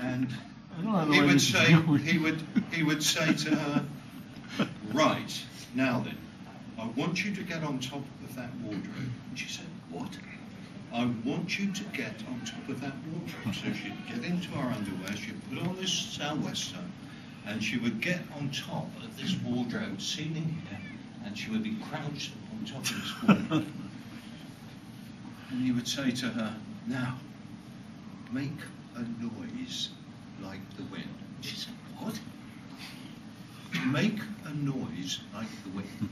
And he would say to her, right, now then, I want you to get on top of that wardrobe. And she said, what? I want you to get on top of that wardrobe. So she'd get into her underwear, she'd put on this sou'wester, and she would get on top of this wardrobe, ceiling here, and she would be crouched on top of this wardrobe. And he would say to her, now, make a noise like the wind. She said, what? Make a noise like the wind.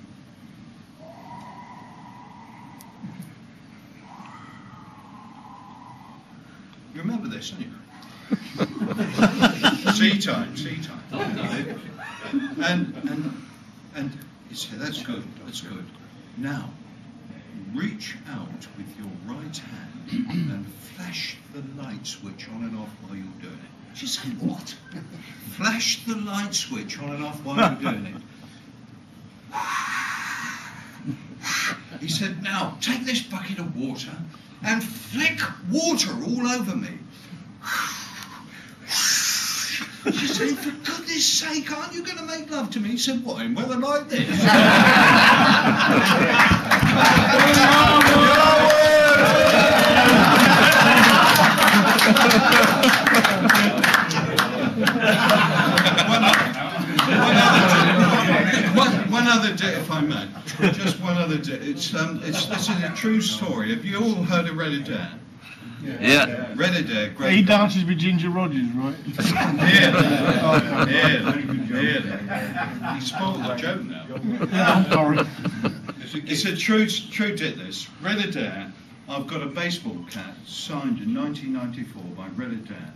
You remember this, don't you? Sea time. Oh, no. And he said, that's good. Now, reach out with your right hand and flash the light switch on and off while you're doing it. She said, what? Flash the light switch on and off while you're doing it. He said, now, take this bucket of water and flick water all over me. She said, for goodness sake, aren't you going to make love to me? He said, what, in weather like this? One other day, if I may, just one other day. This is a true story. Have you all heard of Red Adair? Yeah. Red Adair, great. He dances with Ginger Rogers, right? He spoiled the joke now. I'm sorry. It's a true this. Red Adair, I've got a baseball cap signed in 1994 by Red Adair.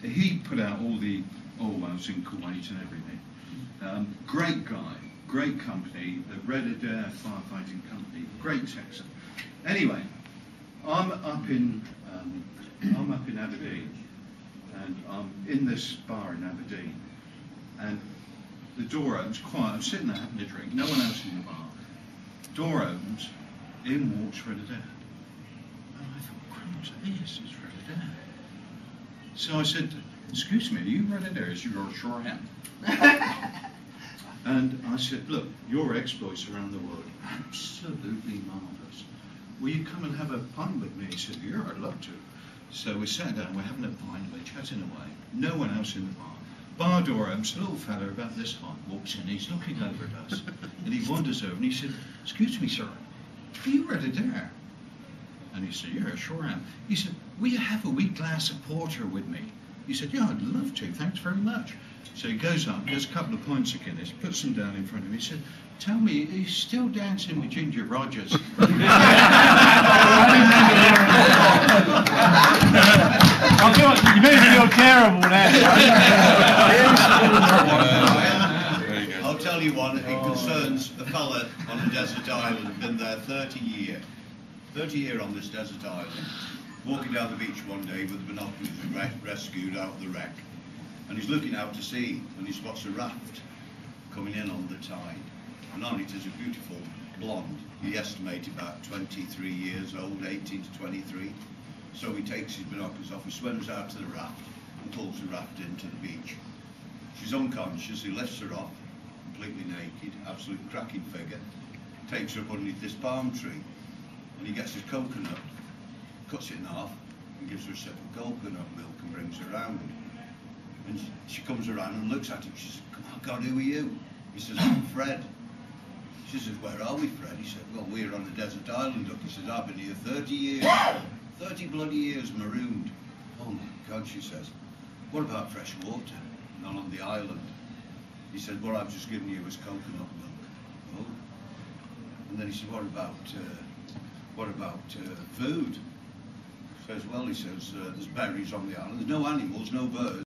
He put out all the oil wells in Kuwait and everything. Great guy, great company, the Red Adair Firefighting Company, great Texan. Anyway, I'm up in Aberdeen, and I'm in this bar in Aberdeen, and the door opens, quiet, I'm sitting there having a drink, no one else in the bar. Door opens, in walks Red Adair. And I thought, crumbs, yes, it's Red Adair. So I said, excuse me, are you Red Adair? He said, "I sure am." And I said, look, your exploits around the world, absolutely marvellous. Will you come and have a pint with me? He said, yeah, I'd love to. So we sat down, we're having a pint, we're chatting away, no one else in the bar. Bar door opens, a little fella about this height walks in, he's looking over at us, and he wanders over and he said, excuse me, sir, are you Red Adair? And he said, yeah, sure am. He said, will you have a wee glass of porter with me? He said, yeah, I'd love to, thanks very much. So he goes up, gets a couple of pints of Guinness, puts them down in front of him. He said, tell me, he's still dancing with Ginger Rogers. I feel like you made me feel terrible now. I'll tell you one, it concerns a fella on a desert island, been there 30 years. 30 years on this desert island. Walking down the beach one day with binoculars, rescued out of the wreck. And he's looking out to sea, and he spots a raft coming in on the tide. And on it is a beautiful blonde. He estimated about 23 years old, 18 to 23. So he takes his binoculars off, he swims out to the raft and pulls the raft into the beach. She's unconscious, he lifts her off, completely naked, absolute cracking figure, takes her up underneath this palm tree, and he gets his coconut, cuts it in half, and gives her a sip of coconut milk and brings her round. And she comes around and looks at him. She says, come on, God, who are you? He says, I'm Fred. She says, where are we, Fred? He said, well, we're on a desert island, look. He says, I've been here 30 years. 30 bloody years marooned. Oh, my God, she says, what about fresh water? Not on the island. He said, what I've just given you was coconut milk. Oh. And then he said, what about food? He says, well, he says, there's berries on the island. There's no animals, no birds.